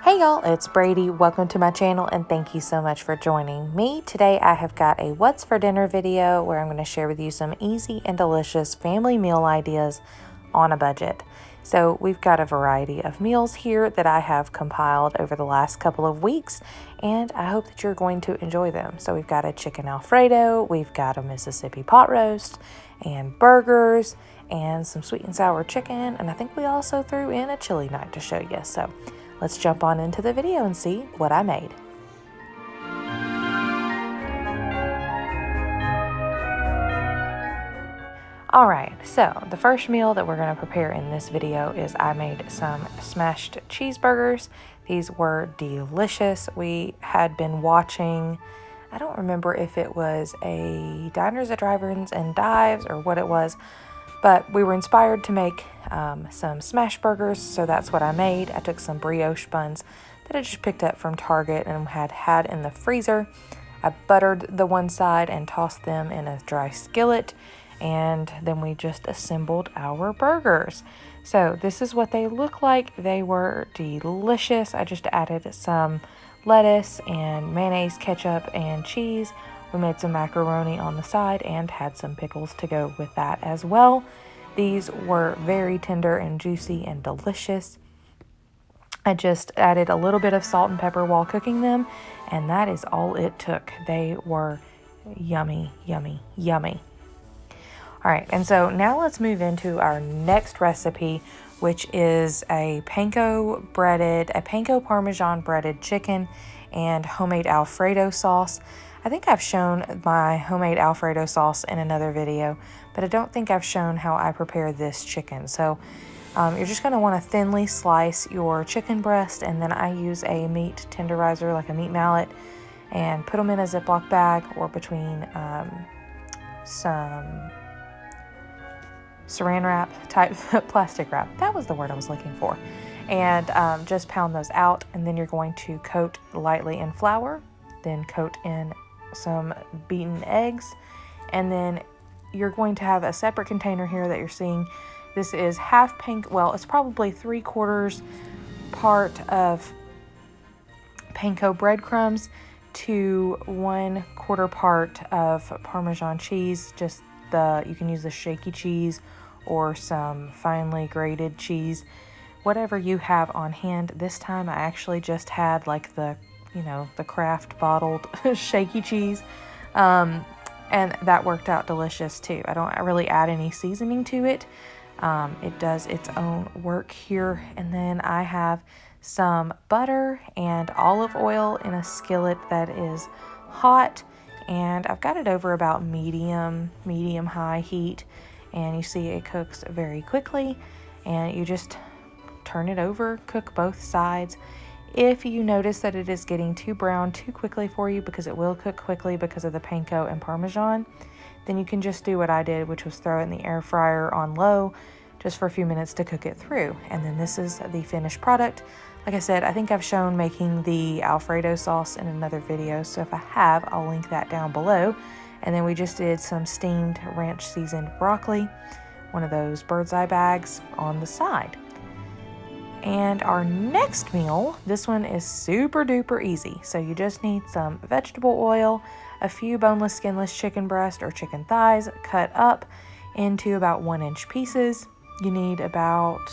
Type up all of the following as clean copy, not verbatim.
Hey y'all, it's Brady. Welcome to my channel and thank you so much for joining me. Today I have got a what's for dinner video where I'm going to share with you some easy and delicious family meal ideas on a budget. So we've got a variety of meals here that I have compiled over the last couple of weeks and I hope that you're going to enjoy them. So we've got a chicken Alfredo, we've got a Mississippi pot roast and burgers and some sweet and sour chicken, and I think we also threw in a chili night to show you. So let's jump on into the video and see what I made. Alright, so the first meal that we're going to prepare in this video is I made some smashed cheeseburgers. These were delicious. We had been watching, I don't remember if it was a Diners at Drive-Ins and Dives or what it was, but we were inspired to make some smash burgers, so that's what I made. I took some brioche buns that I just picked up from Target and had in the freezer. I buttered the one side and tossed them in a dry skillet, and then we just assembled our burgers. So this is what they look like. They were delicious. I just added some lettuce and mayonnaise, ketchup, and cheese. We made some macaroni on the side and had some pickles to go with that as well. These were very tender and juicy and delicious. I just added a little bit of salt and pepper while cooking them, and that is all it took. They were yummy, yummy, yummy. All right, and so now let's move into our next recipe, which is a panko Parmesan breaded chicken and homemade Alfredo sauce. I think I've shown my homemade Alfredo sauce in another video, but I don't think I've shown how I prepare this chicken. So you're just going to want to thinly slice your chicken breast, and then I use a meat tenderizer, like a meat mallet, and put them in a Ziploc bag or between some saran wrap type plastic wrap. That was the word I was looking for. And just pound those out, and then you're going to coat lightly in flour, then coat in some beaten eggs, and then you're going to have a separate container here that you're seeing. This is half panko, well, it's probably 3/4 part of panko breadcrumbs to 1/4 part of Parmesan cheese. Just you can use the shaky cheese or some finely grated cheese, whatever you have on hand. This time I actually just had like the Kraft bottled shaky cheese, and that worked out delicious too. I don't really add any seasoning to it. It does its own work here. And then I have some butter and olive oil in a skillet that is hot, and I've got it over about medium high heat, and you see it cooks very quickly, and you just turn it over, cook both sides. If you notice that it is getting too brown too quickly for you, because it will cook quickly because of the panko and Parmesan, then you can just do what I did, which was throw it in the air fryer on low just for a few minutes to cook it through. And then this is the finished product. Like I said, I think I've shown making the Alfredo sauce in another video, so if I have, I'll link that down below. And then we just did some steamed ranch seasoned broccoli, one of those bird's eye bags, on the side. And our next meal, this one is super duper easy. So you just need some vegetable oil, a few boneless, skinless chicken breast or chicken thighs cut up into about 1-inch pieces. You need about,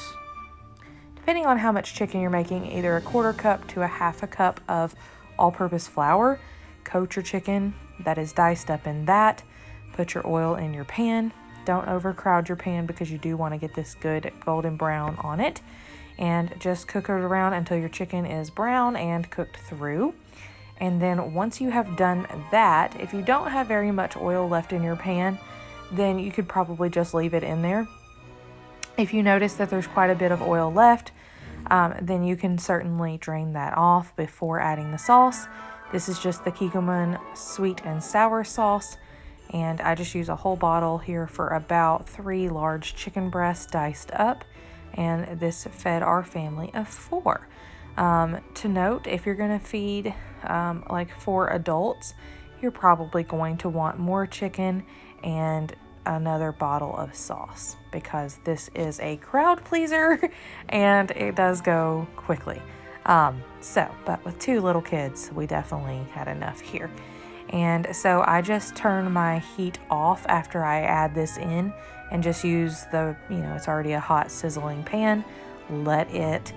depending on how much chicken you're making, either 1/4 cup to 1/2 cup of all-purpose flour. Coat your chicken that is diced up in that. Put your oil in your pan. Don't overcrowd your pan because you do want to get this good golden brown on it. And just cook it around until your chicken is brown and cooked through. And then once you have done that, if you don't have very much oil left in your pan, then you could probably just leave it in there. If you notice that there's quite a bit of oil left, then you can certainly drain that off before adding the sauce. This is just the Kikkoman sweet and sour sauce, and I just use a whole bottle here for about 3 large chicken breasts diced up, and this fed our family of 4. To note, if you're going to feed like 4 adults, you're probably going to want more chicken and another bottle of sauce, because this is a crowd pleaser and it does go quickly. But with 2 little kids, we definitely had enough here. And so I just turn my heat off after I add this in and just use the, it's already a hot sizzling pan. Let it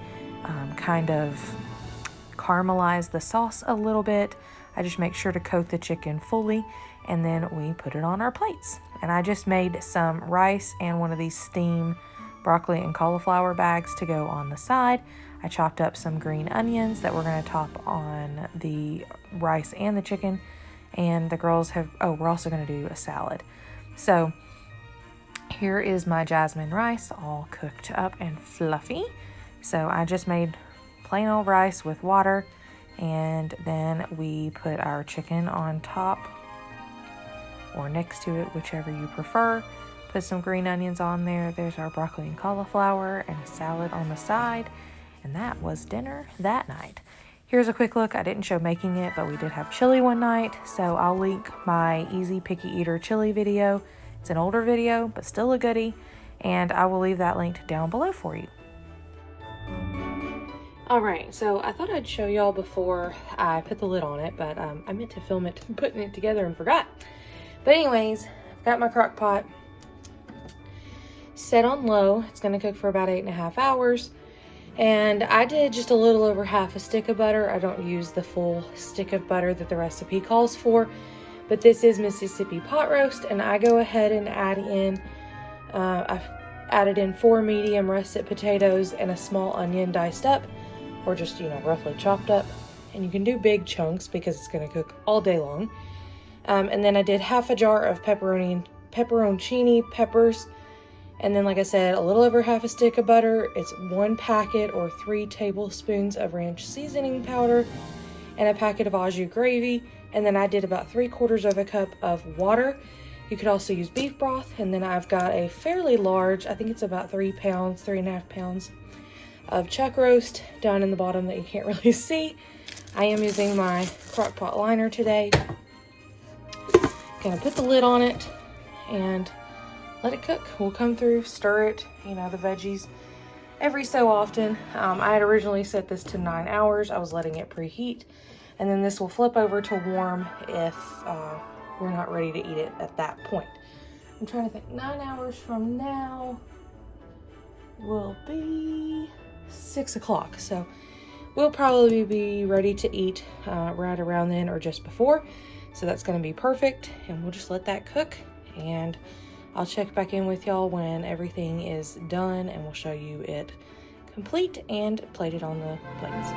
kind of caramelize the sauce a little bit. I just make sure to coat the chicken fully, and then we put it on our plates. And I just made some rice and one of these steam broccoli and cauliflower bags to go on the side. I chopped up some green onions that we're going to top on the rice and the chicken. And the girls we're also going to do a salad. So here is my jasmine rice all cooked up and fluffy. So I just made plain old rice with water, and then we put our chicken on top or next to it, whichever you prefer. Put some green onions on there. There's our broccoli and cauliflower and a salad on the side. And that was dinner that night. Here's a quick look. I didn't show making it, but we did have chili one night. So I'll link my Easy Picky Eater chili video. It's an older video, but still a goodie. And I will leave that linked down below for you. All right, so I thought I'd show y'all before I put the lid on it, but I meant to film it putting it together and forgot. But anyways, I've got my crock pot set on low. It's gonna cook for about 8.5 hours. And I did just a little over half a stick of butter. I don't use the full stick of butter that the recipe calls for, but this is Mississippi pot roast, and I go ahead and add in, I've added in 4 medium russet potatoes and a small onion diced up, or just, roughly chopped up. And you can do big chunks because it's gonna cook all day long. And then I did half a jar of pepperoncini peppers. And then, like I said, a little over half a stick of butter. It's 1 packet or 3 tablespoons of ranch seasoning powder and a packet of au jus gravy. And then I did about 3/4 of a cup of water. You could also use beef broth. And then I've got a fairly large, I think it's about 3 pounds, 3.5 pounds of chuck roast down in the bottom that you can't really see. I am using my crock pot liner today. Gonna put the lid on it and let it cook. We'll come through, stir it, the veggies every so often. I had originally set this to 9 hours. I was letting it preheat, and then this will flip over to warm if we're not ready to eat it at that point. I'm trying to think, 9 hours from now will be 6 o'clock. So we'll probably be ready to eat right around then or just before. So that's gonna be perfect, and we'll just let that cook, and I'll check back in with y'all when everything is done, and we'll show you it complete and plated on the plates.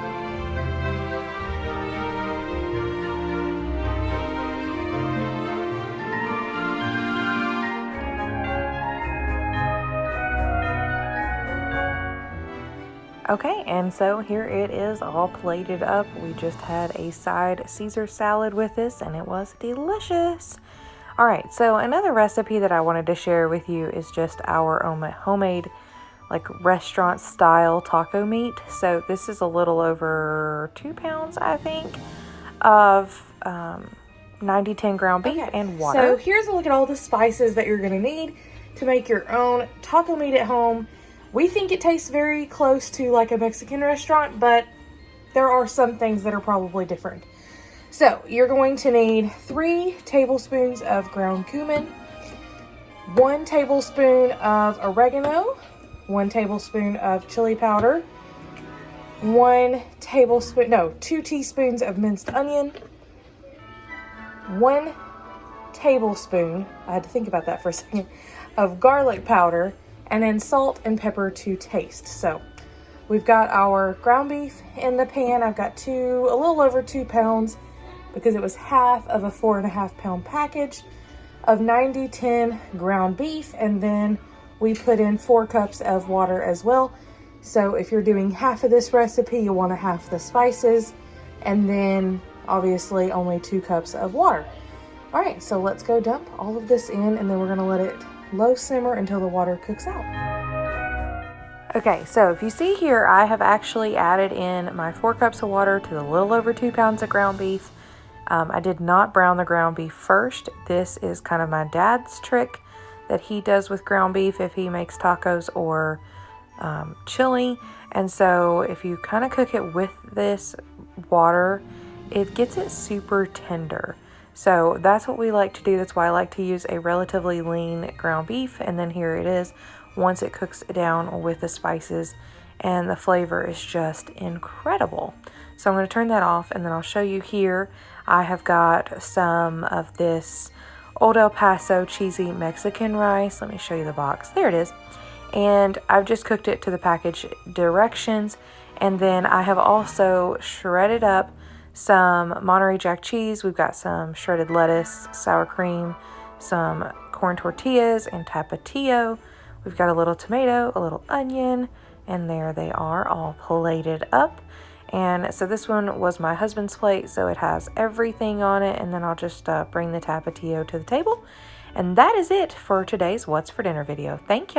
Okay, and so here it is all plated up. We just had a side Caesar salad with this, and it was delicious. All right, so another recipe that I wanted to share with you is just our homemade, restaurant style taco meat. So this is a little over 2 pounds, I think, of 90-10 ground beef and water. So here's a look at all the spices that you're gonna need to make your own taco meat at home. We think it tastes very close to like a Mexican restaurant, but there are some things that are probably different. So you're going to need 3 tablespoons of ground cumin, 1 tablespoon of oregano, 1 tablespoon of chili powder, 2 teaspoons of minced onion, 1 tablespoon, I had to think about that for a second, of garlic powder, and then salt and pepper to taste. So we've got our ground beef in the pan. I've got a little over 2 pounds, because it was half of a 4.5 pound package of 90-10 ground beef. And then we put in 4 cups of water as well. So if you're doing half of this recipe, you want to half the spices, and then obviously only 2 cups of water. All right, so let's go dump all of this in, and then we're gonna let it low simmer until the water cooks out. Okay, so if you see here, I have actually added in my 4 cups of water to the little over 2 pounds of ground beef. I did not brown the ground beef first. This is kind of my dad's trick that he does with ground beef if he makes tacos or chili. And so if you kind of cook it with this water, it gets it super tender. So that's what we like to do. That's why I like to use a relatively lean ground beef. And then here it is once it cooks down with the spices, and the flavor is just incredible. So I'm going to turn that off, and then I'll show you here. I have got some of this Old El Paso cheesy Mexican rice. Let me show you the box. There it is. And I've just cooked it to the package directions. And then I have also shredded up some Monterey Jack cheese. We've got some shredded lettuce, sour cream, some corn tortillas, and tapatio. We've got a little tomato, a little onion, and there they are all plated up. And so this one was my husband's plate, so it has everything on it. And then I'll just bring the tapatio to the table. And that is it for today's What's for Dinner video. Thank y'all.